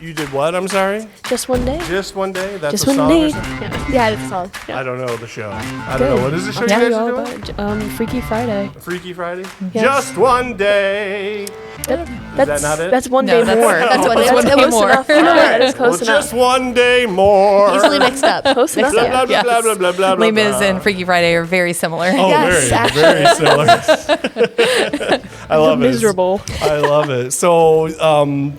You did what? I'm sorry? Just one day. Just one day? That's Just a one song day. or something? Yeah, it's a song. Yeah. I don't know the show. I don't know. What is the show you Tell guys you all are doing? about it. Freaky Friday. Freaky Friday? Yes. Just one day. That's not it? That's one No, day more. that's one day close more. enough. No, that is Well, close enough. just one day more. Easily mixed up. Close enough. Blah, Yeah. blah, blah, blah, blah, blah, blah, Les blah, Mis blah. and Freaky Friday are very similar. Oh, Yes, very similar. I love it. Miserable. I love it. So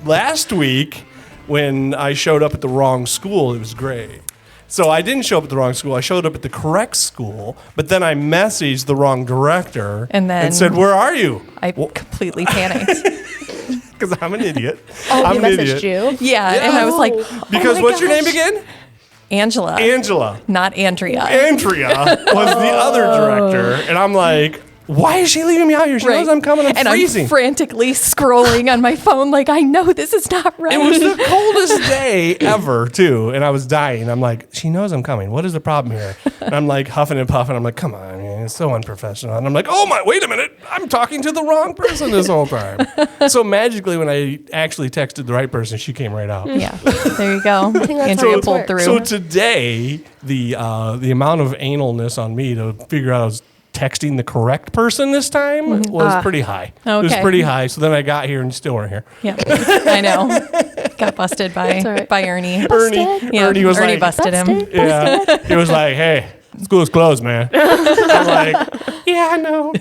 last week, when I showed up at the wrong school, it was great. So I didn't show up at the wrong school. I showed up at the correct school, but then I messaged the wrong director And said, "Where are you?" I completely panicked. Because I'm an idiot. Oh, I'm he an messaged idiot. you? Yeah, and I was like, Because oh my what's your gosh. name again? Angela. Angela. Not Andrea. Andrea was the other director, and I'm like, why is she leaving me out here? She knows I'm coming. I'm and freezing. I'm frantically scrolling on my phone like, I know this is not right. It was the coldest day ever, too, and I was dying. I'm like, she knows I'm coming. What is the problem here? And I'm like huffing and puffing. I'm like, come on, man, it's so unprofessional. And I'm like, oh my, wait a minute, I'm talking to the wrong person this whole time. So magically, when I actually texted the right person, she came right out. Yeah, there you go. that's Andrea how it pulled works. through. So today, the amount of analness on me to figure out I was texting the correct person this time was pretty high. It was Okay. pretty high. So then I got here and you still weren't here. Yeah, I know. Got busted by all right. Ernie. Ernie, Yeah, Ernie was Ernie like, busted him. yeah, he was like, hey, school's closed, man. I'm like, yeah, I know,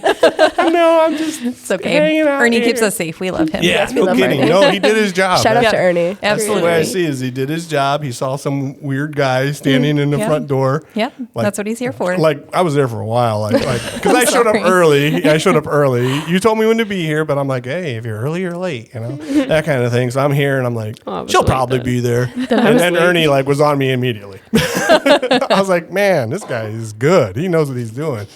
I'm just It's okay. hanging out Ernie here. keeps us safe. We love him. Yeah, we no love kidding. Ernie. No, he did his job. Shout out That's to Ernie. Absolutely. the way I see is he did his job. He saw some weird guy standing in the Yeah. front door. Yep, Like- that's what he's here for. Like I was there for a while, because I showed up sorry. early. I showed up early. You told me when to be here, but I'm like, hey, if you're early, you're late, that kind of thing. So I'm here, and I'm like, I was she'll late probably then. be there. And then Ernie was on me immediately. I was like, man, this guy is good. He knows what he's doing.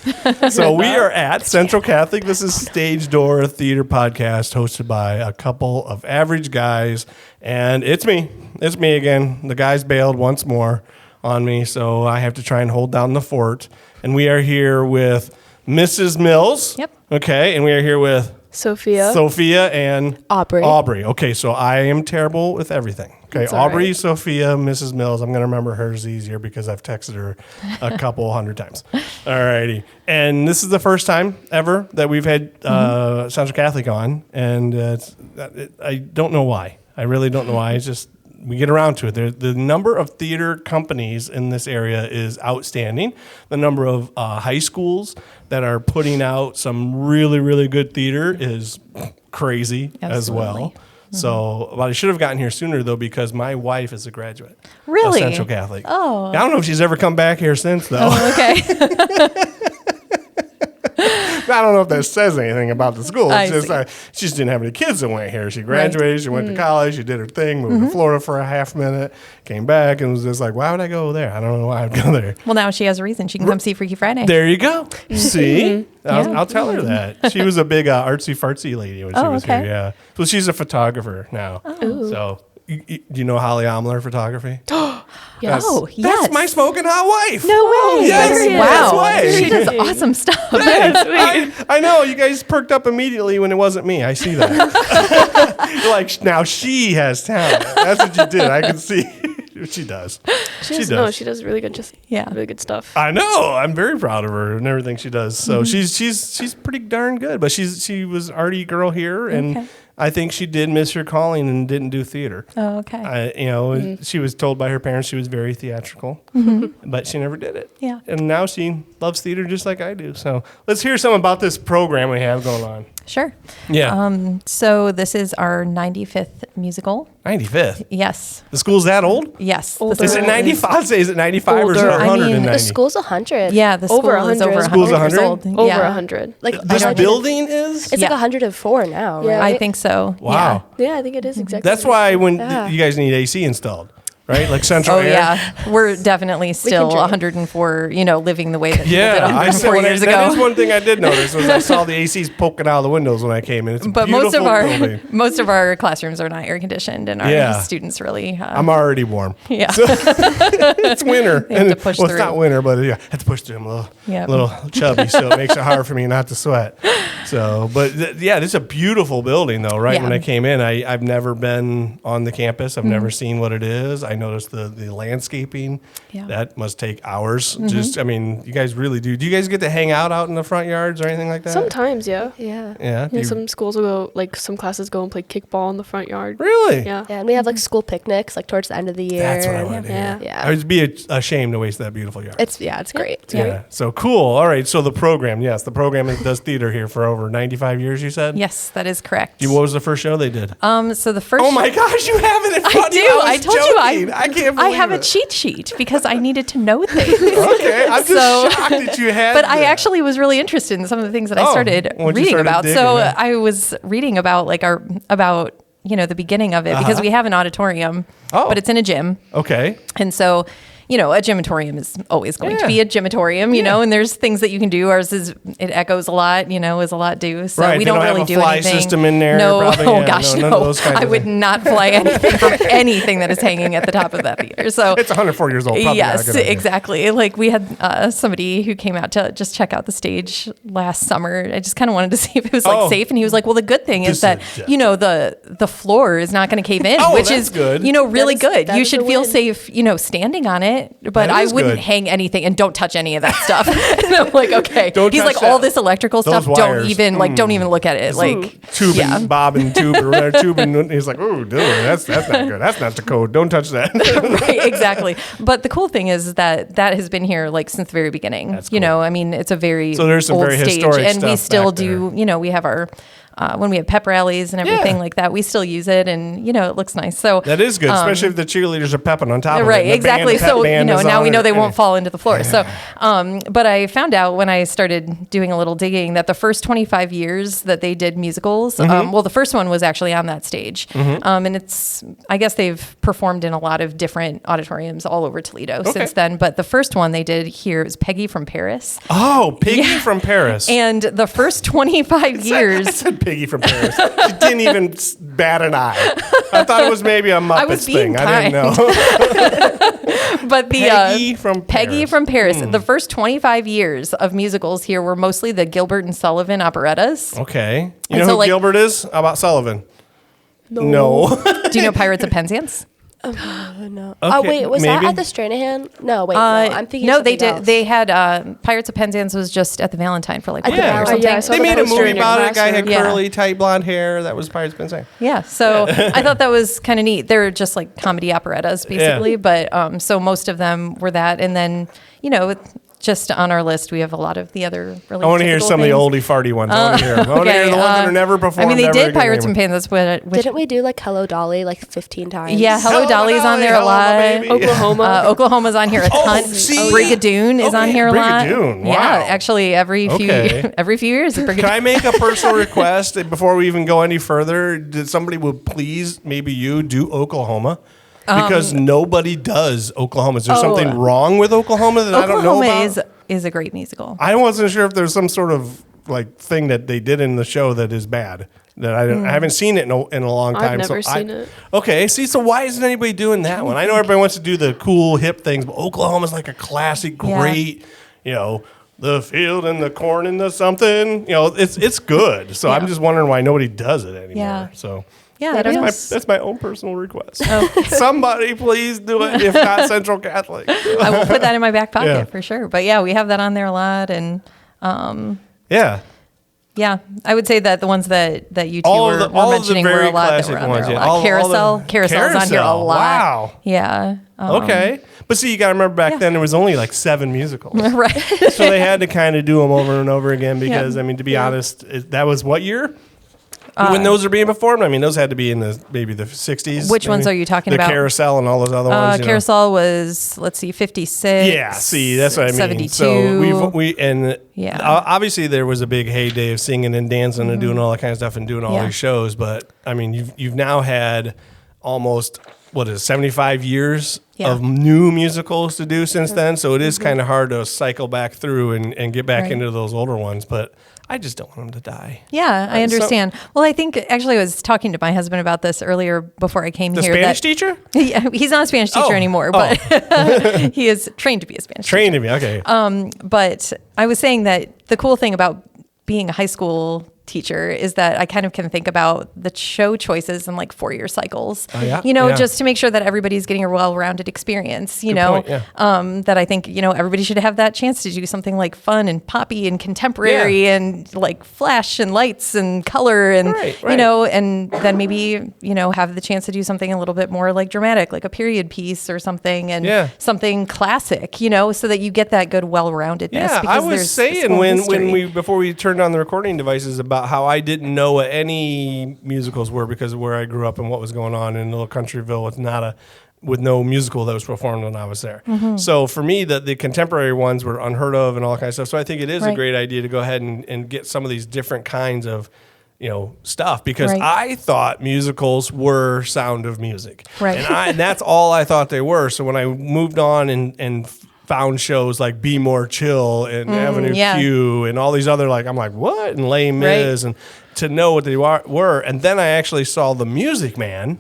So we are at Central Catholic. This is Stage Door, a theater podcast hosted by a couple of average guys, and it's me. It's me again. The guys bailed once more on me, so I have to try and hold down the fort. And we are here with Mrs. Mills. Yep. Okay, and we are here with Sophia. Sophia and Aubrey. Aubrey. Okay, so I am terrible with everything. Okay, It's all Aubrey, right. Sophia, Mrs. Mills. I'm going to remember hers easier because I've texted her a couple hundred times. All righty. And this is the first time ever that we've had Central Catholic on. And I don't know why. I really don't know why. It's just we get around to it. The number of theater companies in this area is outstanding. The number of high schools that are putting out some really, really good theater is crazy as well. Absolutely. So, but I should have gotten here sooner though because my wife is a graduate Really? of Central Catholic. Oh. I don't know if she's ever come back here since though. Oh, okay. I don't know if that says anything about the school. I It's just see. she just didn't have any kids that went here. She graduated, she went to college, she did her thing, moved to Florida for a half minute, came back, and was just like, why would I go there? I don't know why I'd go there. Well, now she has a reason. She can come see Freaky Friday. There you go. See? Yeah. I'll tell her that. She was a big artsy fartsy lady when she Oh, was okay. here. Yeah. So she's a photographer now. So do you know Holly Amler photography? Yes. Oh, yes. That's my smoking hot wife. No way. Yes. There he is. That's Wow. why. She does awesome stuff. I know. You guys perked up immediately when it wasn't me. I see that. You're like, now she has talent. That's what you did. I can see. She does. She does. No, she does really good. Really good stuff. I know. I'm very proud of her and everything she does. So she's pretty darn good. But she was arty girl here, and Okay. I think she did miss her calling and didn't do theater. Oh, okay. She was told by her parents she was very theatrical, but she never did it. Yeah. And now she loves theater just like I do. So let's hear some about this program we have going on. Sure. Yeah. So this is our 95th musical. 95th. Yes. The school's that old? Yes. Older. This Is it is- 95? I'd say, is it 95 or is it Older. I mean, 190? The school's 100. Yeah, the school over is over 100 School's years 100? old. Over Yeah. 100. Like This 100 building is? It's Yeah. like 104 now, right? I think so. Wow. Yeah, I think it is exactly. That's why when Yeah. you guys need AC installed. right? Like Central Oh Air. yeah, we're definitely still drink. 104. Living the way that Yeah, we did I said 104 years ago. that is one thing I did notice was I saw the ACs poking out of the windows when I came in. It's a But beautiful building. most of our classrooms are not air conditioned, and our students really. I'm already warm. Yeah. So, it's winter. They have to push It's through. not winter, but I have to push through. I'm a little chubby, so it makes it hard for me not to sweat. So, but this is a beautiful building, though. Right when I came in, I've never been on the campus. I've never seen what it is. I noticed the landscaping. Yeah. That must take hours. You guys really do. Do you guys get to hang out in the front yards or anything like that? Sometimes, yeah. Yeah. Some schools will go, some classes go and play kickball in the front yard. Really? Yeah. Yeah, and we have school picnics towards the end of the year. That's what I wanted to hear. Yeah. I would be ashamed to waste that beautiful yard. It's great. Yeah. So cool. All right. So the program, the program does theater here for over 95 years, you said? Yes, that is correct. What was the first show they did? So the first. Oh my gosh, you have it in front of you. I told you I can't believe I have it. a cheat sheet because I needed to know things. Okay, I'm just shocked that you had But that. I actually was really interested in some of the things that I started once you reading started about. digging, So yeah. I was reading about the beginning of it because we have an auditorium, but it's in a gym. Okay. And so, a gymatorium is always going to be a gymatorium, and there's things that you can do. Ours it echoes a lot, is a lot due. So Right, we they don't don't have really a do fly anything. system in there, No, probably, oh yeah, gosh, none of no. those kinds I of would things. not fly anything from anything that is hanging at the top of that theater. So It's 104 years old. Probably not a yes, good idea. exactly. Like we had somebody who came out to just check out the stage last summer. I just kind of wanted to see if it was safe, and he was like, "Well, the good thing is that the floor is not going to cave in, Oh, which that's is good. really good. that You is should a feel win. safe, standing on it. But That I is wouldn't good. hang anything, and don't touch any of that stuff." And I'm like, "Okay." Don't He's touch like, that. "All this electrical Those stuff, don't wires. don't even look at it." Like, Tubing, yeah. Bob and tube or whatever, tubing. He's like, "Oh, dude, that's not good. That's not the code. Don't touch that." Right, exactly. But the cool thing is that has been here since the very beginning. That's cool. I mean, it's a very So there's some old very stage, historic and we stuff still back do. We have our when we have pep rallies and everything like that. We still use it, and it looks nice. So That is good, especially if the cheerleaders are pepping on top of it. right, and the exactly. band, the pep So band is now on we know it. they won't fall into the floor. So, but I found out when I started doing a little digging that the first 25 years that they did musicals, well, the first one was actually on that stage, and I guess they've performed in a lot of different auditoriums all over Toledo since then. But the first one they did here was Peggy from Paris, Oh, Piggy from Paris. and the first 25 I years. said Piggy from Paris. She didn't even bat an eye. I thought it was maybe a Muppets being thing. I didn't know. But the Peggy from Peggy Paris. from Paris. The first 25 years of musicals here were mostly the Gilbert and Sullivan operettas. Okay. You And know so, who like- Gilbert is? How about Sullivan? No. Do you know Pirates of Penzance? No. Okay, Oh wait, was maybe. that at the Stranahan? No, wait, no. I'm thinking. No, they something did. else. They had Pirates of Penzance was just at the Valentine for like a At the week or Valentine. something. Yeah, I saw They the made a poster movie in about it. A guy classroom. had Yeah. curly, tight blonde hair. That was Pirates of Penzance. Yeah, so I thought that was kind of neat. They're just like comedy operettas, basically. Yeah. But so most of them were that, and then just on our list, we have a lot of the other really. I want to hear typical some things. of the oldie farty ones. I want to hear them. I want to hear the ones that are never performed. I mean, they never did again Pirates and anymore. Penzance, which Didn't we do Hello Dolly 15 times? yeah, Hello Dolly's on there a Hello, lot. baby. Oklahoma. Oklahoma's on here a ton. see? Brigadoon is on Okay, here a lot. Brigadoon, wow. Yeah, actually every few Okay. every few years. Can I make a personal request before we even go any further? Did somebody would please, maybe you, do Oklahoma? Because nobody does Oklahoma. Is there something wrong with Oklahoma that I don't know Oklahoma about? is a great musical. I wasn't sure if there's some sort of thing that they did in the show that is bad. That I haven't seen it in a long I've time. never so seen it. Okay, see, so why isn't anybody doing that one? I know everybody wants to do the cool hip things, but Oklahoma's like a classic, great, the field and the corn and the something. It's good. So I'm just wondering why nobody does it anymore. Yeah. So. Yeah, I don't know. That's my own personal request. Somebody please do it, if not Central Catholic. I will put that in my back pocket Yeah. for sure. But yeah, we have that on there a lot, and Yeah. yeah, I would say that the ones that you two All were, of the- were all of the mentioning were very a lot that classic were on ones, there a yeah. lot. Carousel, Carousel's on here a Carousel, lot. wow. Yeah. Okay. But see, you got to remember back then there was only like 7 musicals. Right. So they had to kind of do them over and over again because, I mean, to be honest, that was what year? When those are being performed? I mean, those had to be in maybe the 60s. Which ones maybe? are you talking the about? The Carousel and all those other ones. Carousel was, let's see, 56. Yeah, see, that's what I mean. 72. So obviously there was a big heyday of singing and dancing and doing all that kind of stuff and doing all these shows. But I mean, you've now had almost what is it, 75 years Yeah. of new musicals to do since then. So it is kind of hard to cycle back through and get back Right. into those older ones. But I just don't want them to die. Yeah, I understand. Well, I think actually I was talking to my husband about this earlier before I came The here. Spanish teacher? Yeah, he's not a Spanish teacher anymore, but he is trained to be a Spanish teacher. Trained to me. Okay. But I was saying that the cool thing about being a high school teacher is that I kind of can think about the show choices in like 4-year cycles, yeah? you know, Yeah. just to make sure that everybody's getting a well-rounded experience, you Good know, point, yeah. that I think, you know, everybody should have that chance to do something like fun and poppy and contemporary and like flash and lights and color and, Right, you right. know, and then maybe, you know, have the chance to do something a little bit more like dramatic, like a period piece or something and Yeah. something classic, you know, so that you get that good well-roundedness. Yeah, because I was there's this saying whole when history. before we turned on the recording devices about how I didn't know what any musicals were because of where I grew up and what was going on in a little countryville with no musical that was performed when I was there. Mm-hmm. So for me, the contemporary ones were unheard of and all that kind of stuff. So I think it is a Right. great idea to go ahead and get some of these different kinds of, you know, stuff because Right. I thought musicals were Sound of Music. Right. And that's all I thought they were. So when I moved on and found shows like Be More Chill and Avenue yeah. Q and all these other, like, I'm like, what? And Les Mis, and to know what they were. And then I actually saw The Music Man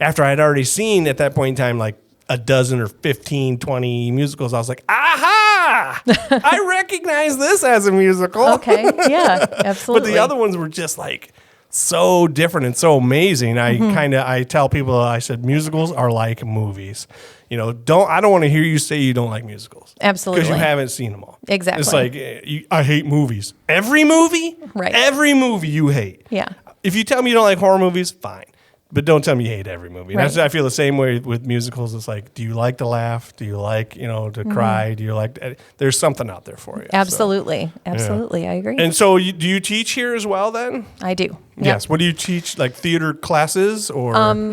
after I'd already seen at that point in time, like a dozen or 15, 20 musicals. I was like, aha! I recognize this as a musical. Okay. Yeah, But absolutely. the other ones were just like so different and so amazing. I tell people, I said, musicals are like movies. You know, I don't want to hear you say you don't like musicals. Absolutely. Because you haven't seen them all. Exactly. It's like, I hate movies. Every movie? Right. Every movie you hate. Yeah. If you tell me you don't like horror movies, fine. But don't tell me you hate every movie. And Right. I feel the same way with musicals. It's like, do you like to laugh? Do you like, you know, to cry? Do you like, there's something out there for you. So. Absolutely. Absolutely. I agree. And so do you teach here as well then? I do. Yep. Yes. What do you teach? Like theater classes or?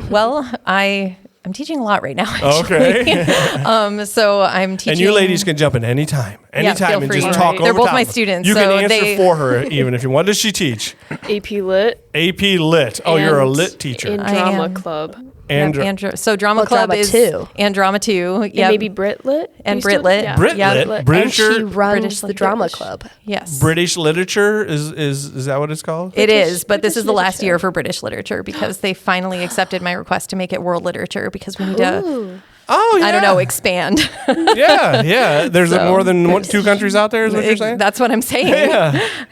Well, I'm teaching a lot right now. Okay. Actually. So I'm teaching. And you ladies can jump in anytime feel and free. just Right. talk over They're both top my of it. students, You so can answer they- for her even if you want. What does she teach? AP Lit. AP Lit. Oh, you're a and lit teacher. In I drama am. club. So drama Well, club drama is too. and drama too. And Yeah. maybe Brit Lit. And used Brit to? Lit. Yeah. Brit Yeah. Lit. Lit. British And she runs British the like drama British. club. Yes. British literature is that what it's called? It is, but this British is the last literature. year for British literature because they finally accepted my request to make it world literature because we need to, Ooh. Oh yeah. I don't know, expand. Yeah. There's So- more than 2 countries out there. Is what you're saying? That's what I'm saying.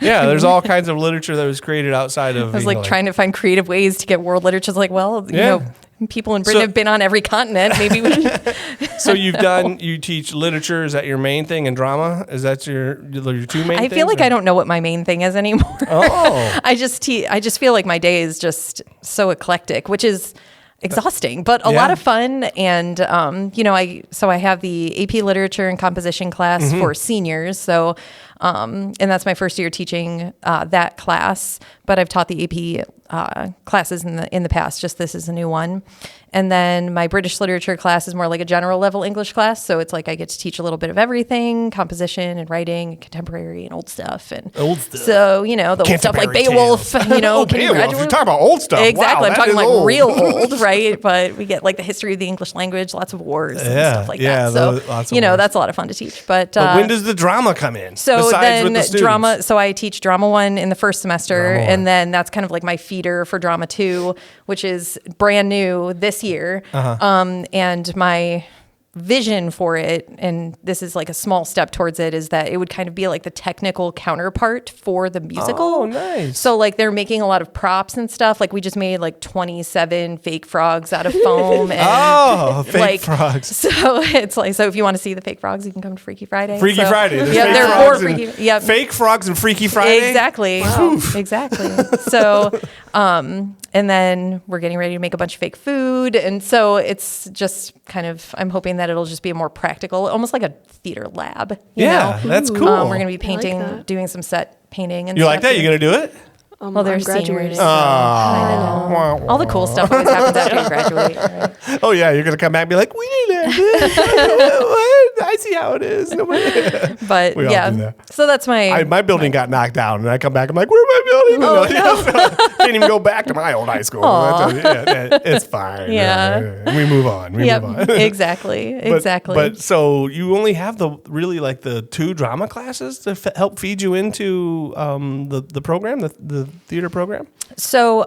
Yeah. There's all kinds of literature that was created outside of. I was like trying to find creative ways to get world literature. It's like, well, you Yeah. know, people in Britain So- have been on every continent. Maybe we should. So you teach literature. Is that your main thing, and drama? Is that your 2 main? I feel like I don't know what my main thing is anymore. Oh. I just feel like my day is just so eclectic, which is exhausting, but a Yeah. lot of fun. And you know, I have the AP Literature and Composition class Mm-hmm. for seniors. So, and that's my first year teaching that class. But I've taught the AP classes in the past. Just this is a new one. And then my British literature class is more like a general level English class. So it's like I get to teach a little bit of everything, composition and writing, contemporary and old stuff. And Old stuff. So, you know, the old stuff like Canterbury Beowulf, Tales. you know, Oh, can you Beowulf. graduate? You're talking about old stuff. Exactly. Wow, I'm that talking is like old. real old, right? But we get like the history of the English language, lots of wars and Yeah, stuff like yeah, that. So, lots of you know, wars. that's a lot of fun to teach. But When does the drama come in? so besides then with the students? drama, so I teach drama 1 in the first semester, Drama 1. and then that's kind of like my feeder for drama 2, which is brand new this year. And my vision for it, and this is like a small step towards it, is that it would kind of be like the technical counterpart for the musical. Oh, nice. So like they're making a lot of props and stuff. Like we just made like 27 fake frogs out of foam. And Oh, fake like, frogs. So it's like, so if you want to see the fake frogs, you can come to Freaky Friday. Freaky So- Friday. There's Yeah, fake they're more frogs and- freaky. Yep. Fake frogs and Freaky Friday. Exactly. Exactly. So, and then we're getting ready to make a bunch of fake food. And so it's just kind of, I'm hoping that it'll just be a more practical, almost like a theater lab. You Yeah, know? that's cool. We're going to be painting, that. doing some set painting. And You like stuff. that? You gonna do it? Well, they're I'm seniors. graduating. so I know. All the cool stuff always happens after you graduate. Right? Oh yeah, you're gonna come back and be like, we didn't have this. What? I see how it is. Nobody. But We all yeah, do that. so that's my. My building got knocked down, and I come back. I'm like, "Where's my building?" Oh, In can't even go back to my old high school. It's fine. Yeah. We move on. We Yep, move on. exactly. Exactly. But so you only have the 2 drama classes to help feed you into the program, the theater program? So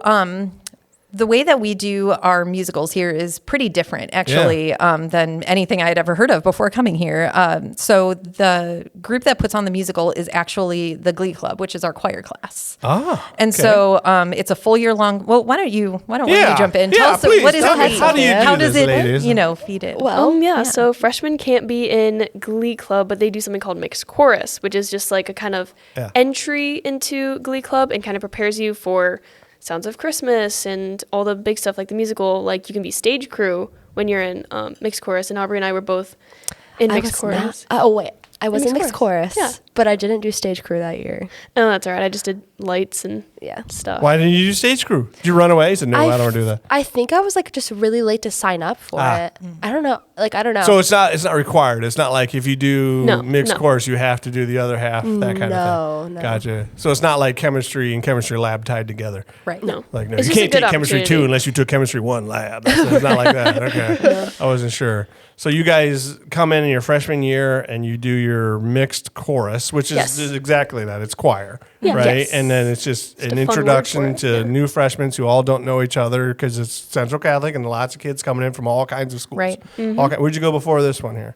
the way that we do our musicals here is pretty different, actually, than anything I had ever heard of before coming here. So the group that puts on the musical is actually the Glee Club, which is our choir class. And so it's a full year long. Well, why don't you jump in? Tell us please. what is Tell me, Glee? how do you do How does this, it, ladies? feed it? Well, So freshmen can't be in Glee Club, but they do something called mixed chorus, which is just like a kind of entry into Glee Club and kind of prepares you for Sounds of Christmas and all the big stuff like the musical. Like you can be stage crew when you're in mixed chorus, and Aubrey and I were both in mixed chorus. I was in mixed chorus, Yeah. but I didn't do stage crew that year. Oh, that's all right. I just did lights and stuff. Why didn't you do stage crew? Did you run away? He said, no, I don't want to do that. I think I was like just really late to sign up for it. I don't know. I don't know. So it's not required. It's not like if you do mixed No. course, you have to do the other half, that kind of thing. No. Gotcha. So it's not like chemistry and chemistry lab tied together. Right. No. Like, no, It's you just a can't good take chemistry 2 opportunity. unless you took chemistry 1 lab. It's not like that. Okay. I wasn't sure. So you guys come in your freshman year and you do your mixed chorus, which is exactly that. It's choir, right? Yes. And then it's just a an fun word introduction for it. to new freshmen who all don't know each other because it's Central Catholic and lots of kids coming in from all kinds of schools. Right. Where'd you go before this one here?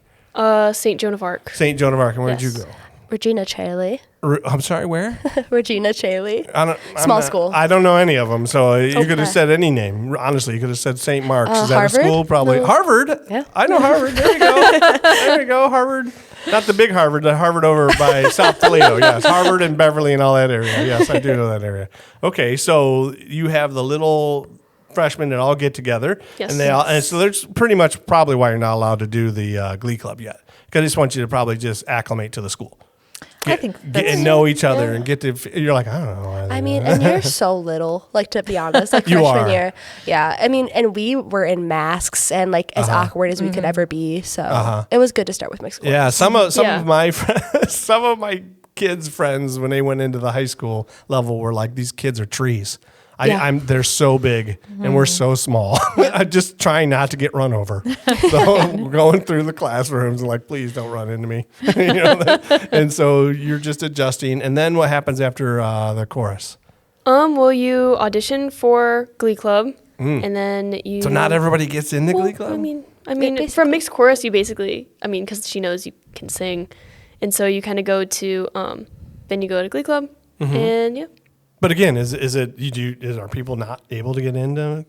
St. Joan of Arc. St. Joan of Arc. And where'd Yes. you go? Regina Chaley. I'm sorry, where? Regina Chaley. I'm Small not- school. I don't know any of them, so you could have Okay. said any name. Honestly, you could have said St. Mark's. Is that Harvard? a school? Probably No. Harvard. Yeah. I know Harvard. There you go. There you go. Harvard. Not the big Harvard. The Harvard over by South Toledo. Yes, Harvard and Beverly and all that area. Yes, I do know that area. Okay, so you have the little freshmen that all get together, Yes. and so there's pretty much probably why you're not allowed to do the Glee Club yet, because I just want you to probably just acclimate to the school. I think Get that's and know each other and get to. You're like, I don't know. I mean, and you're so little, like, to be honest, like You freshman are. year. Yeah. I mean, and we were in masks and like as awkward as we could ever be. So it was good to start with mixed chorus. Yeah, some of Yeah. my friends, some of my kids' friends when they went into the high school level were like, these kids are trees. Yeah. They're so big and we're so small. I'm just trying not to get run over. So we're going through the classrooms and like, please don't run into me. And so you're just adjusting. And then what happens after the chorus? Well, you audition for Glee Club, and then you. So not everybody gets in the Well, Glee Club? I mean, basically- from mixed chorus, you basically, because she knows you can sing, and so you kind of go to, then you go to Glee Club, and yeah. But again, are people not able to get into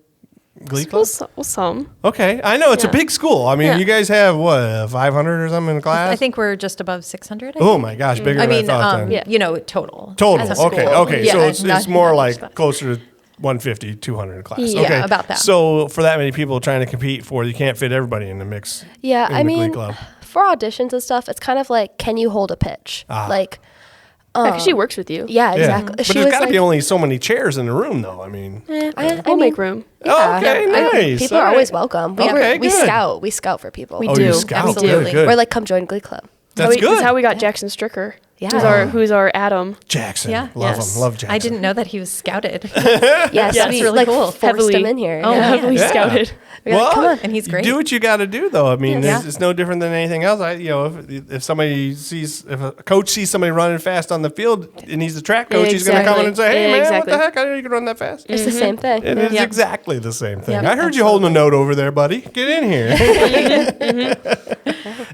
Glee Club? Well, some. Okay, I know it's a Yeah. big school. I mean, Yeah. you guys have what, 500 or something in a class? I think we're just above 600. Oh my gosh, bigger I than mean, I thought. Then. Yeah. total. Total. as a Okay. school. Okay. Yeah, So it's not- more not like much. closer to 150, 200 in a class. Yeah, okay. about that. So for that many people trying to compete for, you can't fit everybody in the mix. Yeah. in I the Glee mean, Club. for auditions and stuff, it's kind of like, can you hold a pitch? Like, Because she works with you. yeah, Yeah. exactly. But She there's was got to like, be only so many chairs in the room, though. I mean, We'll make room. yeah. okay, nice. People All are right. always welcome. We Okay, we good. scout. We scout for people. We Oh, do. you scout. Absolutely. Good. We're like, come join Glee Club. That's good. That's how we got Jackson Stricker. Yeah. Who's our Adam. Jackson. Yeah. Love Yes. him. Love Jackson. I didn't know that he was scouted. Yes, Yeah, we it's really like cool. forced Heavily- him in here. Oh, yeah. heavily Yeah. scouted. We're like, come on. And he's great. Do what you got to do, though. I mean, Yeah. it's no different than anything else. If a coach sees somebody running fast on the field and he's the track coach, he's going to come in and say, "Hey, man, Exactly. what the heck? I know you can run that fast." It's the same thing. It is exactly the same thing. Yep, I heard you holding a note over there, buddy. Get in here.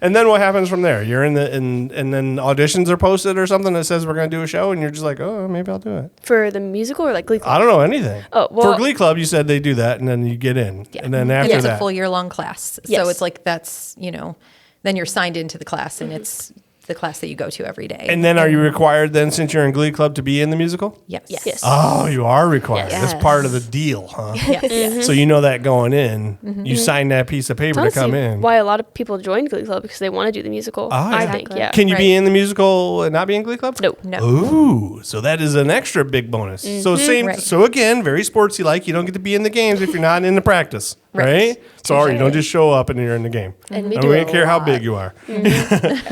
And then what happens from there? You're in and then auditions are posted or something that says we're going to do a show, and you're just like, oh, maybe I'll do it. For the musical or like Glee Club? I don't know anything. Oh, well- For Glee Club, you said they do that, and then you get in, and then after It's that, a full year long class. Yes. So it's like then you're signed into the class and it's the class that you go to every day. and then are you required then, since you're in Glee Club, to be in the musical? Yes. Yes. Oh, you are required. Yes. That's part of the deal, huh? Yes. So you know that going in, you sign that piece of paper to come Honestly, in. why a lot of people join Glee Club because they want to do the musical. Ah, I yeah. think, yeah. Can you be Right. in the musical and not be in Glee Club? No. No. Ooh, so that is an extra big bonus. So same. Right. So again, very sportsy like. You don't get to be in the games if you're not in the practice, right? Right. Sorry, you don't just show up and you're in the game. And we I do don't a even care how lot. big you are.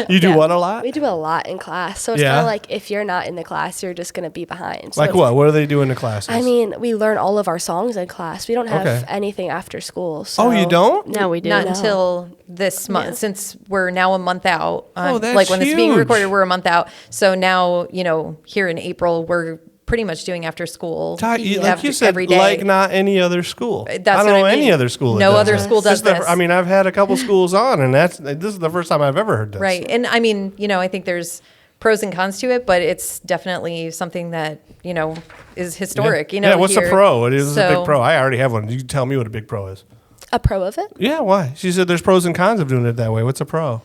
You do what a lot? lot? We do a lot in class. So it's Yeah. kind of like if you're not in the class, you're just going to be behind. So Like it's- what? What do they do in the classes? I mean, we learn all of our songs in class. We don't have Okay. anything after school. So Oh, you don't? Now we do. Not No. until this month, Yeah. since we're now a month out. Oh, that's like when it's being huge. recorded, we're a month out. So now, here in April, we're pretty much doing after school. Like you said, every day. like not any other school. That's I don't what know I mean. any other school. that No does other that. school does This is this. I mean, I've had a couple schools on, and this is the first time I've ever heard this. Right. And I mean, I think there's pros and cons to it, but it's definitely something that, is historic, Yeah, what's here. a pro? What is a So- big pro? I already have one. You tell me what a big pro is. a pro of it. Yeah, why? She said there's pros and cons of doing it that way. What's a pro?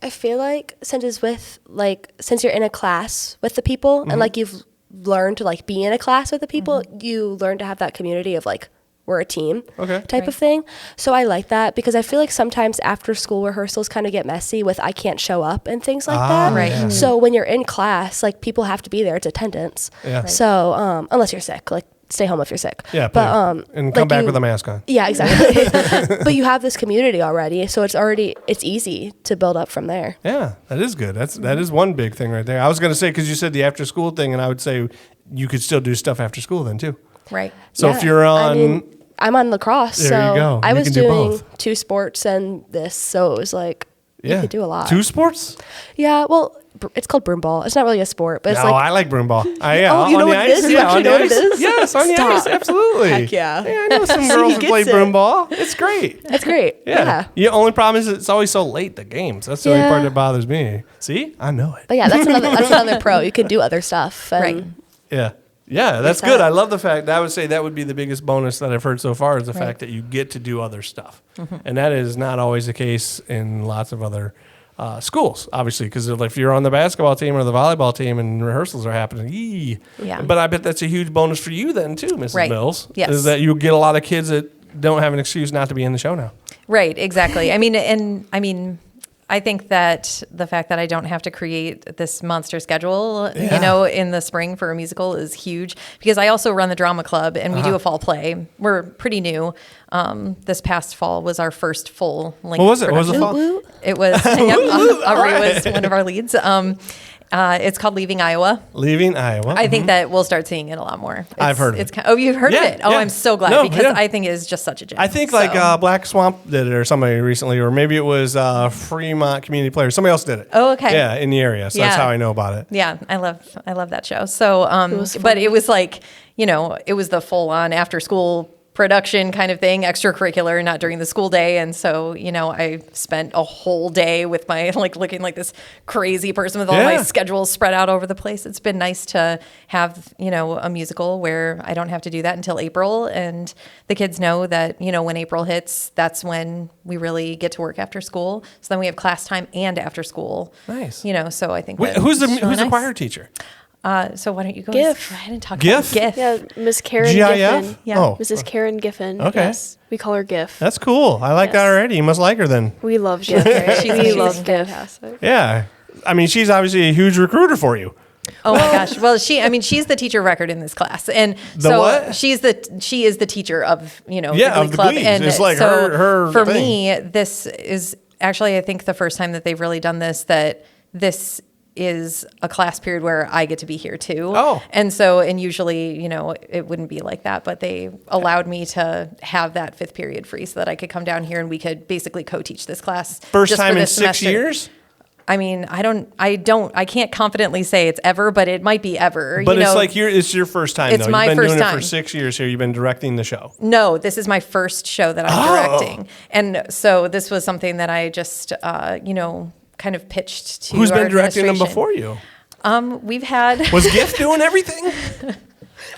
I feel like since you're in a class with the people and like you've learned to like be in a class with the people, you learn to have that community of like we're a team Okay. type of thing. So I like that because I feel like sometimes after school rehearsals kind of get messy with I can't show up and things like that. Right. yeah. So when you're in class, like people have to be there. It's attendance. Yeah. Right. So unless you're sick, like stay home if you're sick. Yeah, But please. And come like back you- with a mask on. Yeah, exactly. But you have this community already, so it's easy to build up from there. Yeah, that is good. That is one big thing right there. I was going to say, because you said the after school thing, and I would say you could still do stuff after school then too. Right. So if you're on, I'm on lacrosse, There so you go. I You was can do doing both. 2 sports and this, so it was like you could do a lot. 2 sports? Yeah, well, it's called broom ball. It's not really a sport, but it's No, like I like broom ball. Oh, On you know the what it ice? is? You Yeah, actually on the know what it ice. is? Yes, on the Stop. ice, absolutely. Heck yeah. I know some See, girls he that gets play it. broom ball. It's great. it's great. Yeah. The only problem is it's always so late, the games. That's the only Yeah. part that bothers me. See? I know it. But yeah, that's another pro. You can do other stuff. And Right. Yeah. Yeah, that's Makes good. sense. I love the fact I would say that would be the biggest bonus that I've heard so far is the Right. fact that you get to do other stuff. And that is not always the case in lots of other schools, obviously, because if you're on the basketball team or the volleyball team and rehearsals are happening, Yeah. But I bet that's a huge bonus for you then too, Mrs. Right. Mills. Yes. Is that you get a lot of kids that don't have an excuse not to be in the show now. Right, exactly. I think that the fact that I don't have to create this monster schedule, in the spring for a musical is huge because I also run the drama club and we do a fall play. We're pretty new. This past fall was our first full length. What was it? What was the production. fall? It was, Aubrey was one of our leads. It's called Leaving Iowa. Leaving Iowa. I think that we'll start seeing it a lot more. I've heard of it. Oh, you've heard Yeah, of it? Oh, yeah. I'm so glad No, because yeah. I think it is just such a gem. I think So- Black Swamp did it or somebody recently, or maybe it was Fremont Community Players. Somebody else did it. Oh, okay. Yeah, in the area. So that's Yeah. how I know about it. Yeah, I love that show. So, was but fun. it was like, it was the full on after school production kind of thing, extracurricular, not during the school day. And so, I spent a whole day with my, looking like this crazy person with all my Yeah. schedules spread out over the place. It's been nice to have, a musical where I don't have to do that until April. And the kids know that, when April hits, that's when we really get to work after school. So then we have class time and after school. Nice. So I think Wait, that who's the it's really who's the nice. choir teacher? So why don't you go GIF. ahead and talk GIF? about GIF? Yeah, Miss Karen GIF? Giffen. Yeah. Oh, Mrs. Karen Giffen. Okay. Yes. We call her GIF. That's cool. I like that Yes. already. You must like her then. We love GIF. She's we love GIF. fantastic. Yeah. I mean, she's obviously a huge recruiter for you. Oh my gosh. Well, she's the teacher of record in this class, and The so what? she is the teacher of Yeah, the Glee of the club, Glees. and It's like so her for thing. me, this is actually I think the first time that they've really done this. That this is a class period where I get to be here too. Oh. And so, and usually, it wouldn't be like that, but they allowed me to have that 5th period free so that I could come down here and we could basically co-teach this class. First just for time in this 6 semester. years? I mean, I can't confidently say it's ever, but it might be ever. But it's like it's your first time, It's though. my You've been first doing it for time. 6 years here. You've been directing the show. No, this is my first show that I'm directing. And so this was something that I just, kind of pitched to Who's our been directing them administration. before you? We've had... Was GIF doing everything?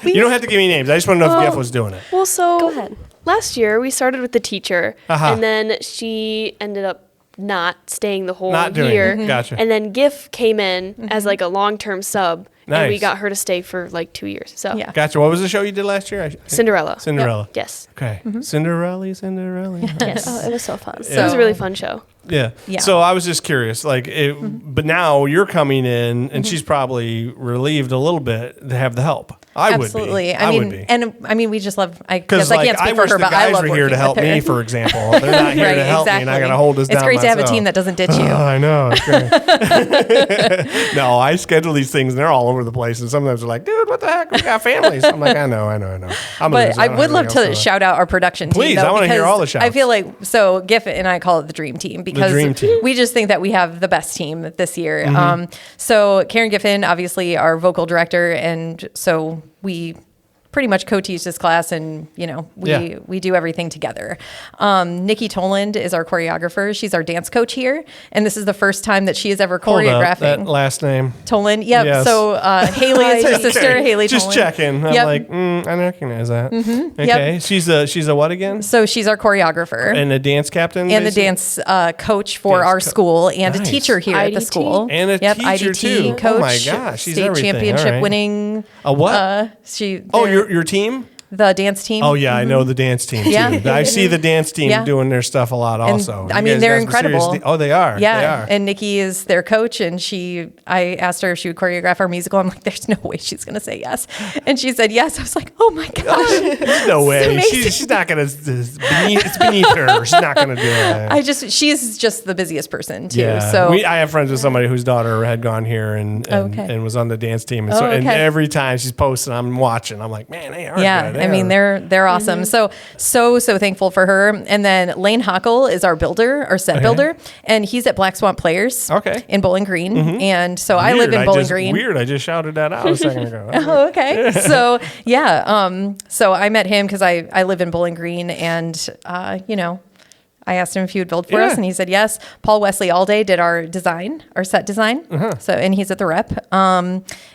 You don't have to give me names. I just want to know if GIF was doing it. Well, so Go ahead. last year we started with the teacher, Uh-huh. and then she ended up not staying the whole Not doing year. it. Gotcha. And then GIF came in as like a long-term sub, And we Nice. got her to stay for like 2 years. So Yeah. Gotcha. What was the show you did last year? Cinderella. Cinderella. Yes. Okay. Cinderella. Yes. Oh, it was so fun. It was a really fun show. Yeah. Yeah. So I was just curious, like, but now you're coming in, and she's probably relieved a little bit to have the help. I Absolutely. would be. I would be. And I mean, we just love. I Because guess I can't speak for wish her, the but I guys love were here to working help with her. me, for example. They're not here Right, to help me, and I got to hold this down. It's great to have a myself. team that doesn't ditch you. Oh, I know. It's great. No, I schedule these things, and they're all over the place. And sometimes they're like, "Dude, what the heck? We got families." I'm like, "I know. But I would love to shout out our production team. Please, though, I wanna hear because all the shouts. I feel like Giff and I call it the dream team because dream team. we just think that we have the best team this year. Mm-hmm. So Karen Giffen, obviously our vocal director, and so we pretty much co-teach this class, and we do everything together. Nikki Toland is our choreographer. She's our dance coach here, and this is the first time that she is ever Hold up, choreographing. that last name. Toland, yep. Yes. So Haley is her sister. Haley Just Toland. checking. I'm Yep. like, I recognize that. Okay, she's a what again? So she's our choreographer. And a dance captain And the basically? dance coach for Dance our co- school, and Nice. a teacher here at the IDT? school, And a yep, teacher, IDT too. coach. Oh my gosh, she's state everything. championship All right. winning. A what? She. Oh, they're- your team? the dance team. Oh yeah, I know the dance team. Yeah. Too. I see the dance team Yeah. doing their stuff a lot. Also, I You mean, guys they're got some serious incredible. oh, they are. Yeah, they are. and Nikki is their coach, and I asked her if she would choreograph our musical. I'm like, there's no way she's gonna say yes, and she said yes. I was like, oh my gosh, There's no way. amazing. She's not gonna. It's beneath her. She's not gonna do it. she's just the busiest person too. So I have friends with somebody whose daughter had gone here and Okay. was on the dance team, and so and okay. every time she's posting, I'm watching. I'm like, man, they are. yeah, good. I mean they're awesome. So thankful for her. And then Lane Hockle is our builder, our set builder, and he's at Black Swamp Players. Okay. In Bowling Green, and so I live in Bowling Green. Weird. I just shouted that out a second ago. Oh, okay. So yeah, so I met him because I live in Bowling Green, and I asked him if he would build for us, and he said yes. Paul Wesley Allday did our set design. So, and he's at the Rep.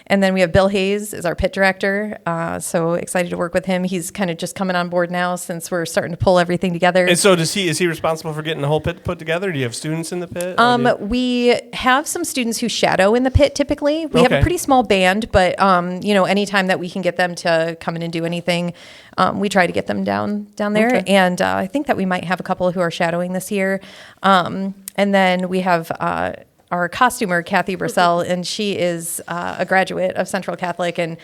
And then we have Bill Hayes is our pit director. So excited to work with him. He's kind of just coming on board now since we're starting to pull everything together. And so is he responsible for getting the whole pit put together? Do you have students in the pit? We have some students who shadow in the pit typically. We have Okay. a pretty small band, but anytime that we can get them to come in and do anything, we try to get them down there. Okay. And I think that we might have a couple who are shadowing this year. And then we have our costumer, Kathy Brissell, and she is a graduate of Central Catholic, and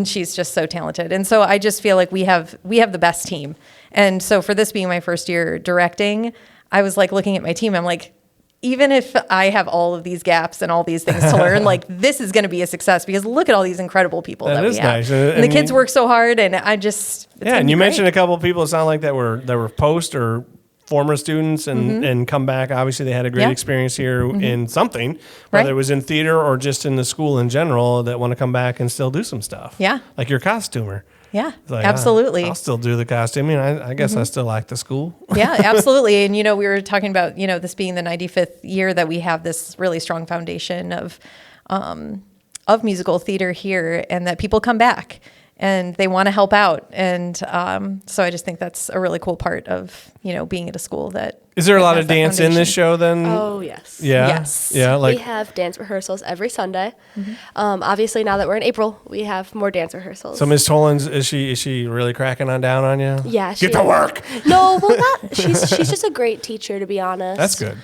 she's just so talented. And so I just feel like we have the best team. And so for this being my first year directing, I was like looking at my team, I'm like, even if I have all of these gaps and all these things to learn, like this is going to be a success because look at all these incredible people that is we have. nice. And the kids work so hard, and I just and you mentioned a couple of people. It sounded like that were post or former students and come back. Obviously, they had a great Yeah. experience here in something, whether Right. it was in theater or just in the school in general, that want to come back and still do some stuff. Yeah. like your costumer. Yeah, It's like, absolutely. I'll still do the costuming. I guess I still like the school. Yeah, absolutely. And, we were talking about, this being the 95th year that we have this really strong foundation of musical theater here, and that people come back and they want to help out. And so I just think that's a really cool part of, being at a school that. Is there a lot has of that dance in foundation. this show then? Oh, yes. Yeah. Yes. Yeah. We Like, have dance rehearsals every Sunday. Obviously, now that we're in April, we have more dance rehearsals. so Ms. Tollins, is she really cracking on down on you? Yeah, Get to is. work. No, well, not. She's just a great teacher, to be honest. That's good.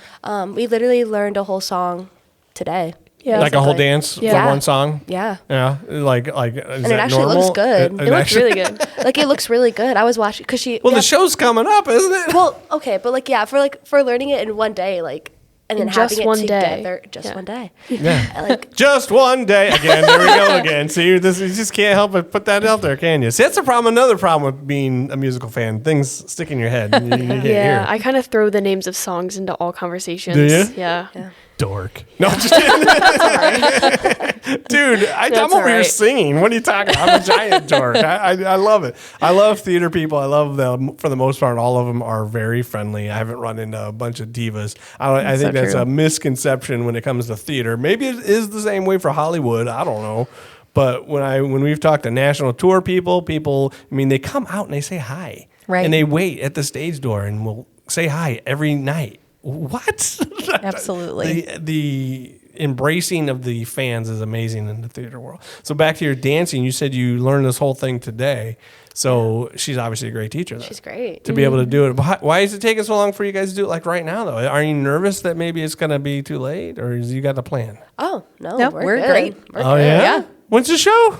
We literally learned a whole song today. Yeah. Like a whole basically. dance Yeah. for one song? Yeah. Yeah. Like, is And that it actually normal? looks good. It It looks actually- really good. Like it looks really good. I was watching because she. Well, we the have- show's coming up, isn't it? Well, okay, but like for learning it in one day, like, and then In just having it one day. together, just Yeah. one day. Yeah. Like Just one day. Again, there we go again. See, you just can't help but put that out there, can you? See, that's a problem. Another problem with being a musical fan. Things stick in your head. And you can't Yeah, hear. I kind of throw the names of songs into all conversations. Do you? Yeah. Dork. No, I'm just kidding. Dude, I'm That's over here all right. singing. What are you talking about? I'm a giant dork. I love it. I love theater people. I love them. For the most part, all of them are very friendly. I haven't run into a bunch of divas. I think so that's true. a misconception when it comes to theater. Maybe it is the same way for Hollywood. I don't know. But when we've talked to national tour people, they come out and they say hi. Right. And they wait at the stage door and will say hi every night. What? Absolutely. embracing of the fans is amazing in the theater world. So back to your dancing, you said you learned this whole thing today. So she's obviously a great teacher. She's great. To be able to do it. Why is it taking so long for you guys to do it like right now, though? Are you nervous that maybe it's going to be too late, or you got a plan? Oh, no, No, we're good. great. We're Oh, good. yeah? Yeah. When's the show?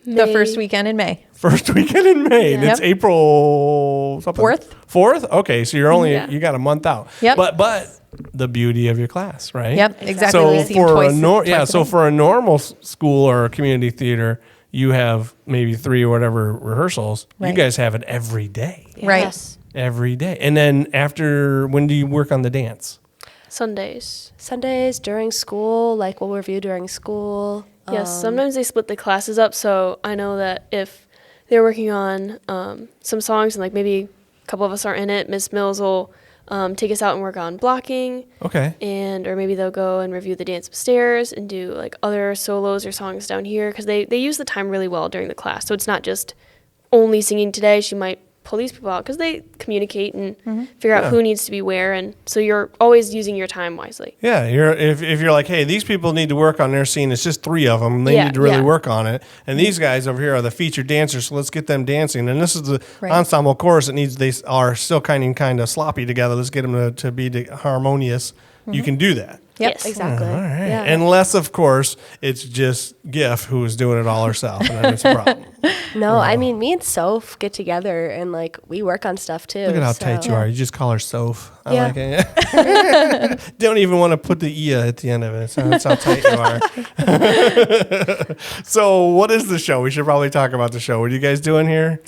The May. first weekend in May. First weekend in May. And it's Yep. April something. 4th. 4th? Okay, so you're only, Yeah. you got a month out. Yep. But the beauty of your class, right? Yep, exactly. So We see for twice- so twice a day. for a normal school or a community theater, you have maybe 3 or whatever rehearsals. You Right. guys have it every day. Right. Yes. Every day. And then when do you work on the dance? Sundays. Sundays during school, like we'll review during school. Yes, sometimes they split the classes up, so I know that if they're working on some songs and like maybe a couple of us aren't in it, Miss Mills will take us out and work on blocking, Okay. or maybe they'll go and review the dance upstairs and do like other solos or songs down here because they use the time really well during the class. So it's not just only singing today. She might pull these people out because they communicate and figure out Yeah. who needs to be where, and so you're always using your time wisely. Yeah, if you're like, hey, these people need to work on their scene. It's just 3 of them. They Yeah, need to really yeah. work on it. And these guys over here are the featured dancers, so let's get them dancing. And this is the Right. ensemble chorus that needs. They are still kind of sloppy together. Let's get them to be harmonious. You can do that. Yep. Yes. Exactly. All right. Yeah. Unless, of course, it's just GIF who is doing it all herself, and then it's a problem. No, I mean, me and Soph get together and like we work on stuff too. Look at how so- tight you are. You just call her Soph. I Yeah. like it. Don't even want to put the "ia" at the end of it. That's how tight you are. So, what is the show? We should probably talk about the show. What are you guys doing here?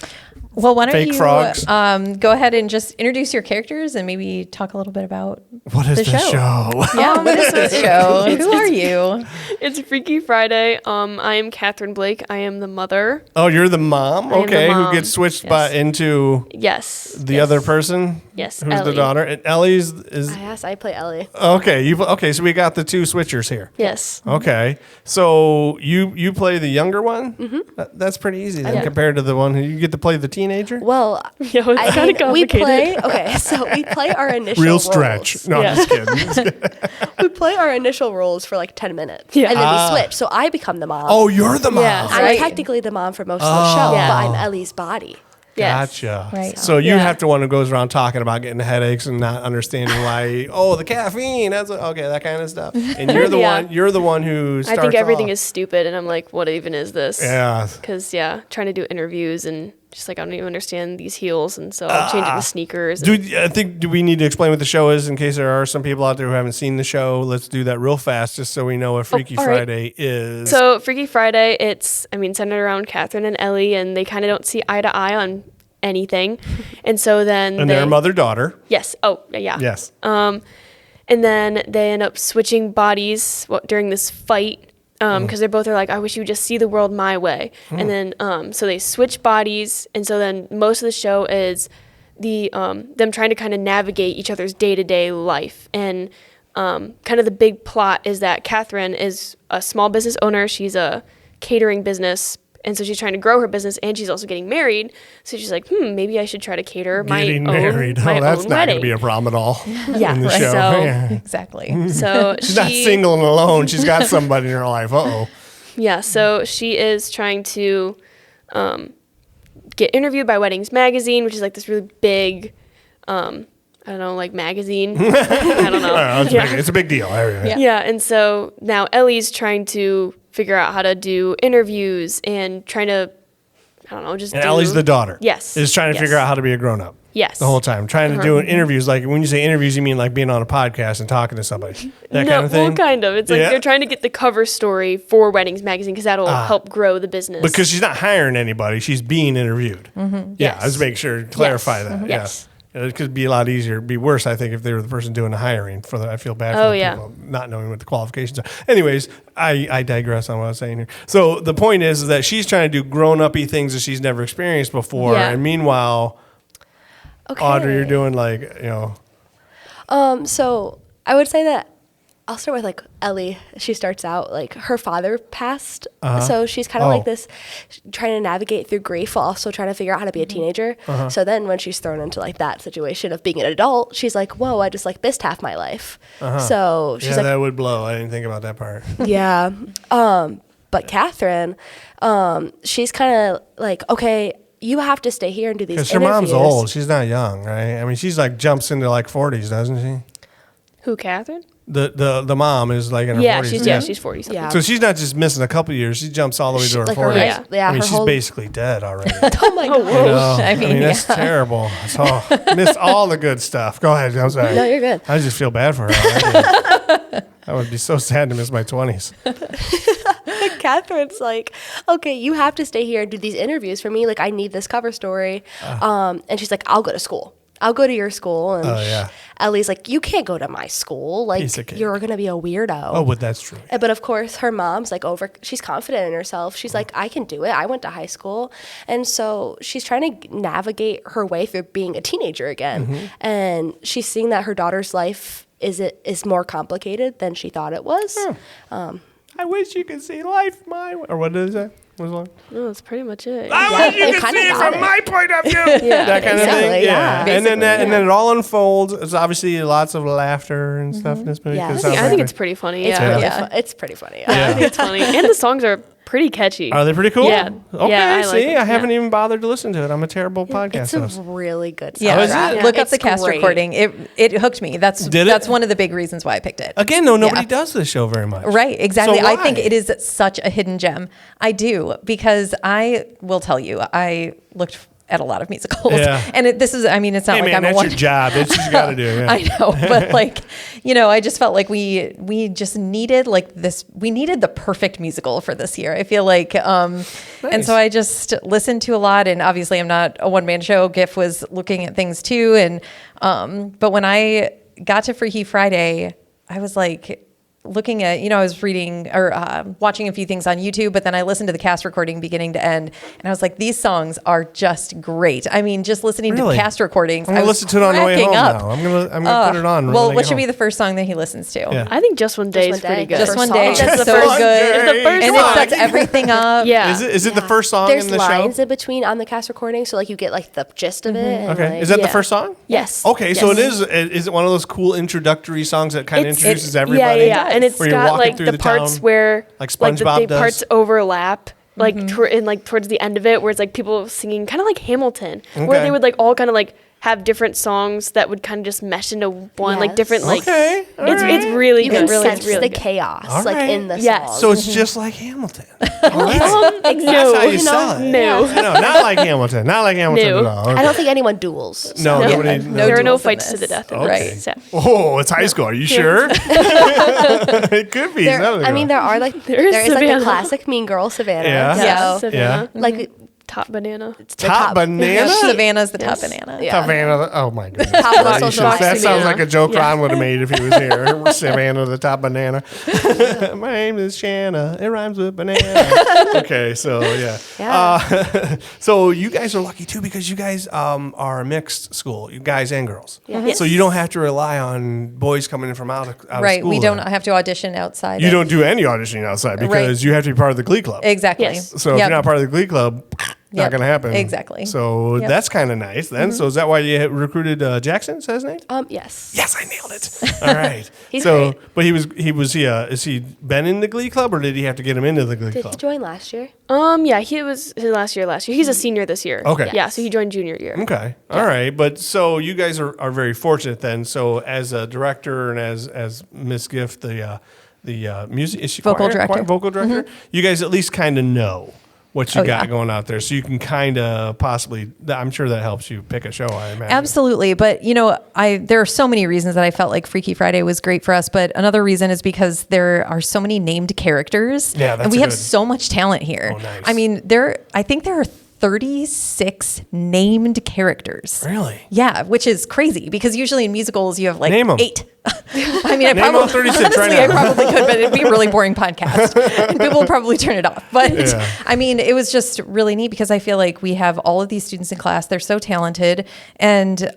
Well, why don't Fake you frogs. go ahead and just introduce your characters and maybe talk a little bit about What is the the show? Yeah, what is this show? Who are you? It's Freaky Friday. I am Catherine Blake. I am the mother. Oh, you're the mom? I am the Okay, who mom. gets switched Yes. into Yes. the yes. other person? Yes, Who's the Ellie. daughter? And Ellie's is Yes, I play Ellie. okay. Okay, so we got the 2 switchers here. Yes. Okay, so you play the younger one. That's pretty easy then, Yeah. compared to the one who you get to play the teenager. Well, Yeah, it's I kind mean, of we complicated. play. Okay, so we play our initial Real roles. stretch. No, Yeah. I'm just kidding. We play our initial roles for like 10 minutes, Yeah. and then we switch. So I become the mom. Oh, you're the mom. Yeah. I'm Right. technically the mom for most of the show, Yeah. but I'm Ellie's body. Yes. Gotcha. Right. So you Yeah. have to one who goes around talking about getting headaches and not understanding why. Oh, the caffeine. That's okay. That kind of stuff. And you're the Yeah. one. You're the one who. I Starts think everything off. is stupid, and I'm like, what even is this? Yeah. Because, trying to do interviews and just like, I don't even understand these heels, and so I'll change it to sneakers. Do we need to explain what the show is in case there are some people out there who haven't seen the show? Let's do that real fast, just so we know what Freaky all right. Friday is. So Freaky Friday, it's, centered around Catherine and Ellie, and they kind of don't see eye to eye on anything. And so then and they're mother-daughter. Yes. Oh, yeah. Yes. And then they end up switching bodies during this fight because they're both are like, I wish you would just see the world my way. And then so they switch bodies, and so then most of the show is them trying to kind of navigate each other's day-to-day life. And kind of the big plot is that Catherine is a small business owner. She's a catering business. And so she's trying to grow her business, and she's also getting married. So she's like, maybe I should try to cater Getting my married. own, my Oh, that's own not going wedding. to be a problem at all. Yeah, in the right. show. So- Yeah. Exactly. So She's not single and alone. She's got somebody in her life. Uh-oh. Yeah, so she is trying to get interviewed by Weddings Magazine, which is like this really big, I don't know, like magazine. I don't know. It's a big deal. Yeah. Yeah, and so now Ellie's trying to figure out how to do interviews and trying to, I don't know, just And do. Ellie's the daughter. Yes. Is trying to Yes. figure out how to be a grown-up. Yes. The whole time. Trying to do interviews. Like when you say interviews, you mean like being on a podcast and talking to somebody. That No, kind of thing? well, kind of. It's like Yeah. they're trying to get the cover story for Weddings Magazine because that'll help grow the business. Because she's not hiring anybody. She's being interviewed. Yeah, Yes. let's make sure, clarify Yes. that. Yes. Yeah. It could be a lot easier. It'd be worse, I think, if they were the person doing the hiring. I feel bad for Oh, the yeah. people not knowing what the qualifications are. Anyways, I digress on what I was saying here. So the point is that she's trying to do grown-up-y things that she's never experienced before. Yeah. And meanwhile, Okay. Audrey, you're doing like, So I would say that I'll start with like Ellie. She starts out like her father passed, so she's kind of like this, trying to navigate through grief while also trying to figure out how to be a teenager. So then when she's thrown into like that situation of being an adult, she's like, "Whoa, I just like missed half my life." So she's like, that would blow. I didn't think about that part. yeah. But Catherine, she's kind of like, okay, you have to stay here and do these Because interviews. her mom's old. She's not young, right? I mean, she's like jumps into like 40s, doesn't she? Who, Catherine? The mom is like in her 40s. She's 40 something. Yeah. So she's not just missing a couple years. She jumps all the way to her Like 40s. I mean, her she's whole- basically dead already. Oh my god. You know? I mean, that's terrible. So missed all the good stuff. Go ahead. I'm sorry. No, you're good. I just feel bad for her. I would be so sad to miss my 20s. Catherine's like, okay, you have to stay here and do these interviews for me. Like, I need this cover story. And she's like, I'll go to school. I'll go to your school. And Ellie's like, you can't go to my school. Like, you're going to be a weirdo. Oh, but that's true. But of course, her mom's like she's confident in herself. She's like, I can do it. I went to high school. And so she's trying to navigate her way through being a teenager again. And she's seeing that her daughter's life is more complicated than she thought it was. I wish you could see life my way. Or what did it say? What was it? No, that's pretty much it. I wish you it could kinda see it got from it. my point of view. That kind of Exactly, thing. yeah. And then it all unfolds. It's obviously lots of laughter and stuff in this movie. Yeah. 'cause it I sounds think like it's pretty funny. It's Yeah. really Yeah. fun. It's pretty funny. Yeah, I think it's funny. And the songs are pretty catchy. Are they pretty cool? Yeah. Okay. Yeah, I like see, it. I haven't Yeah. even bothered to listen to it. I'm a terrible podcast It's a host. really good soundtrack. Yeah, Oh, is it? look up It's the cast great. recording. It hooked me. That's Did it? that's one of the big reasons why I picked it. Again, though, nobody Yeah. does this show very much. Right, exactly. So I think why? it is such a hidden gem. I do, because I will tell you, I looked at a lot of musicals. Yeah. And it's not Hey, like man, I'm a that's one. your job. That's what you got to do. Yeah. I know, but I just felt like we just needed we needed the perfect musical for this year. I feel like, and so I just listened to a lot, and obviously I'm not a one-man show. GIF was looking at things too. And, but when I got to Freaky Friday, I was like, looking at, I was reading or watching a few things on YouTube, but then I listened to the cast recording beginning to end, and I was like, these songs are just great. I mean, just listening to the cast recordings, I'm gonna listen to it on the way home up. now. I'm gonna put it on. Well, when I what get should be home. the first song that he listens to? Yeah. I think Just One Day Just is One pretty Day. good. The Just first One Day, song. it's Just so One good, Day. It's the first and song. it sets everything up. Yeah. Is it the first song There's in the lines show? in between on the cast recording, so like you get like the gist of it. and, Okay. like- Is that the yeah. first song? Yes. Okay, so Yes. is it one of those cool introductory songs that kind of It's- introduces Yeah, everybody? yeah. And it's Where you're got walking like through the parts town, where like the SpongeBob big does? parts overlap. Like towards the end of it, where it's like people singing kind of like Hamilton, where Okay. they would like all kind of like have different songs that would kind of just mesh into one, like Yes. different like. Okay, all It's right. really You good. can Really, sense it's really the good. chaos All like right. in the Yes. song. So it's just like Hamilton. No, That's how you sell it. no. No, not like Hamilton. Not like Hamilton No. at all. I don't think anyone duels. No, Yeah. nobody. No There are no duels in fights to this. the death. in Okay. this. So. Oh, it's high school. Are you sure? It could be. There, Some of I mean, them. there are like There is there is like the Savannah. classic Mean Girl Savannah. Yeah. So, Yeah, Yeah. Savannah. like Top banana. the Top banana? Savannah's the top Yes. banana. Yeah. Savannah. Oh my goodness. Top of the Gracious. social That life. sounds like a joke Yeah. Ron would have made if he was here. Savannah the top banana. My name is Shanna. It rhymes with banana. Okay, so yeah. Yeah. So you guys are lucky too because you guys are a mixed school, you guys and girls. Yes. So you don't have to rely on boys coming in from out of Right. school. We don't then. have to audition outside. You of- don't do any auditioning outside because Right. you have to be part of the Glee Club. Exactly. Yes. So if Yep. you're not part of the Glee Club, not Yep. going to happen. Exactly. So Yep. that's kind of nice then. So is that why you had recruited Jackson? Is that his name? Yes. Yes, I nailed it. All right. He's so, great. but is he been in the Glee Club or did he have to get him into the Glee Did he Club? join last year? Yeah, he was his last year. He's a senior this year. Okay. Yeah, so he joined junior year. Okay. All right. But so you guys are very fortunate then. So as a director and as Miss Gift, the music is she Vocal choir? director. Vocal director, you guys at least kind of know what you Oh, got yeah. going out there. So you can kind of possibly, I'm sure that helps you pick a show, I imagine. Absolutely. But, there are so many reasons that I felt like Freaky Friday was great for us. But another reason is because there are so many named characters. Yeah, that's and we have good. so much talent here. Oh, nice. I mean, I think there are 36 named characters. Really? Yeah, which is crazy because usually in musicals you have like Name 'em. 8. I mean, Name all 36 right honestly, now. I probably could, but it'd be a really boring podcast, and people would probably turn it off. But Yeah. I mean, it was just really neat because I feel like we have all of these students in class. They're so talented, and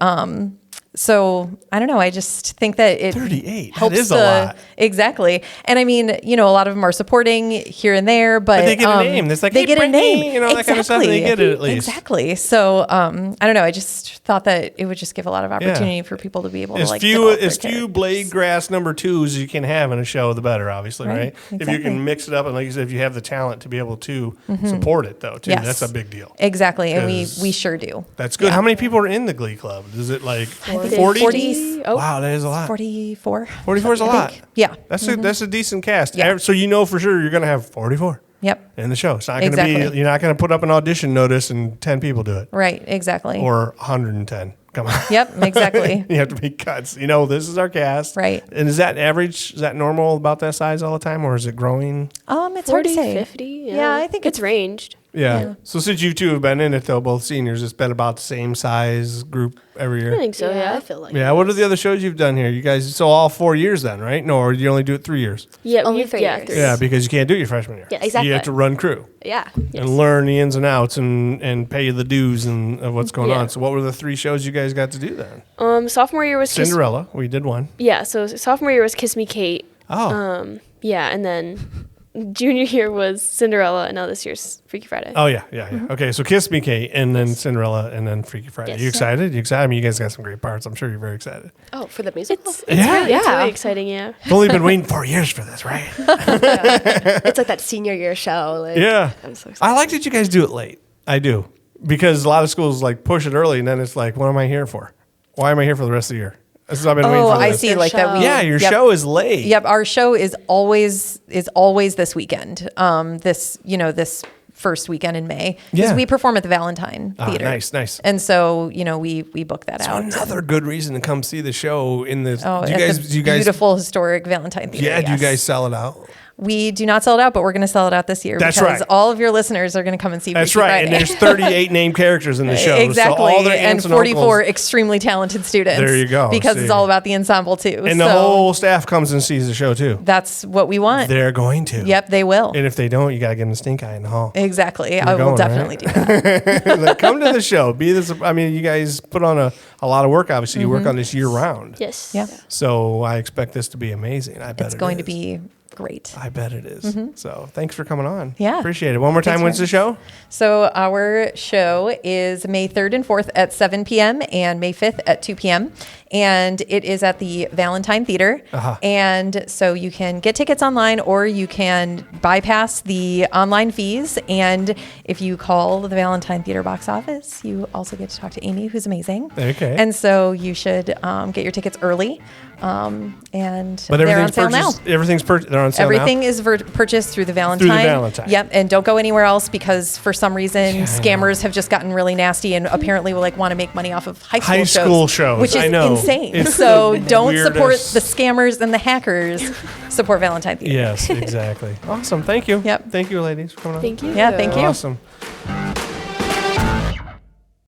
So I don't know. I just think that it 38. helps That is a lot. Exactly. And I mean, you know, a lot of them are supporting here and there, but they get a name. It's like, they hey, get a Brittany, name. you know, that kind of stuff. They get it at least. Exactly. So I don't know. I just thought that it would just give a lot of opportunity for people to be able to like develop their few blade grass number 2s you can have in a show, the better, obviously, right? Exactly. If you can mix it up, and like you said, if you have the talent to be able to support it, though, too, Yes. that's a big deal. Exactly. And we sure do. That's good. Yeah. How many people are in the Glee Club? Is it like I think 40? Oh. Wow, that is a lot. 44. 44 is a lot. Yeah. That's a decent cast. Yeah. So you know for sure you're going to have 44 Yep. in the show. It's not going to Exactly. be, you're not going to put up an audition notice and 10 people do it. Right. Exactly. Or 110. Come on. Yep. Exactly. You have to make cuts. You know, this is our cast. Right. And is that average? Is that normal about that size all the time? Or is it growing? It's hard to 40, say. 50. Yeah, I think it's ranged. Yeah. So since you two have been in it, though, both seniors, it's been about the same size group every year. I think so, yeah. I feel like. Yeah. What are the other shows you've done here? You guys, so all 4 years then, right? No, or you only do it 3 years? Yeah, Only we- 3 yeah, years. 3 Yeah, because you can't do it your freshman year. Yeah, exactly. You have to run crew Yeah. and learn the ins and outs and pay the dues and of what's going Yeah. on. So what were the 3 shows you guys got to do then? Sophomore year was Cinderella. We did one. Yeah, so sophomore year was Kiss Me Kate. Oh. Yeah, and then junior year was Cinderella, and now this year's Freaky Friday. Oh, yeah. Okay, so Kiss Me, Kate, and then Cinderella, and then Freaky Friday. Yes. You excited? You excited? I mean, you guys got some great parts. I'm sure you're very excited. Oh, for the musical? It's Yeah. really, it's Yeah. really exciting, yeah. You've only been waiting 4 years for this, right? It's like that senior year show. Like, Yeah. I'm so excited. I like that you guys do it late. I do. Because a lot of schools like push it early, and then it's like, what am I here for? Why am I here for the rest of the year? This is, I've been waiting Oh, for I this. see. Like that. Yeah, your Yep. show is late. Yep, our show is always this weekend. This first weekend in May, because Yeah. we perform at the Valentine Ah, Theater. nice. And so we book that So out. another good reason to come see the show in the. Oh, do at you the guys? beautiful historic Valentine Theater. Yeah, do you yes. guys sell it out? We do not sell it out, but we're going to sell it out this year. That's because right. all of your listeners are going to come and see. That's Freaky right. And Friday. there's 38 named characters in the show. Exactly, So all their and aunts 44 uncles, extremely talented students. There you go, Because see. it's all about the ensemble too. and the whole staff comes and sees the show too. That's what we want. They're going to. Yep, they will. And if they don't, you got to give them a stink eye in the hall. Exactly. I going, will definitely do that. Like, come to the show. Be this. I mean, you guys put on a lot of work. Obviously, you work on this year round. Yes. Yeah. So I expect this to be amazing. I bet It's it going to is. be great. I bet it is. So thanks for coming on. Yeah. Appreciate it. One more time. Thanks When's for the show? So our show is May 3rd and 4th at 7 p.m. and May 5th at 2 p.m. And it is at the Valentine Theater. Uh-huh. And so you can get tickets online or you can bypass the online fees. And if you call the Valentine Theater box office, you also get to talk to Amy, who's amazing. Okay. And so you should get your tickets early. And But they're on everything's sale now. purchased. They're on sale Everything now. is purchased through the Valentine. Valentine. Yep, and don't go anywhere else because for some reason scammers have just gotten really nasty and apparently will want to make money off of high school shows, which is I know. insane. It's So the don't support weirdest. the scammers and the hackers. Support Valentine Theater. Yes, exactly. Awesome. Thank you. Yep. Thank you, ladies, for coming on. Thank you. Yeah, thank you. Awesome.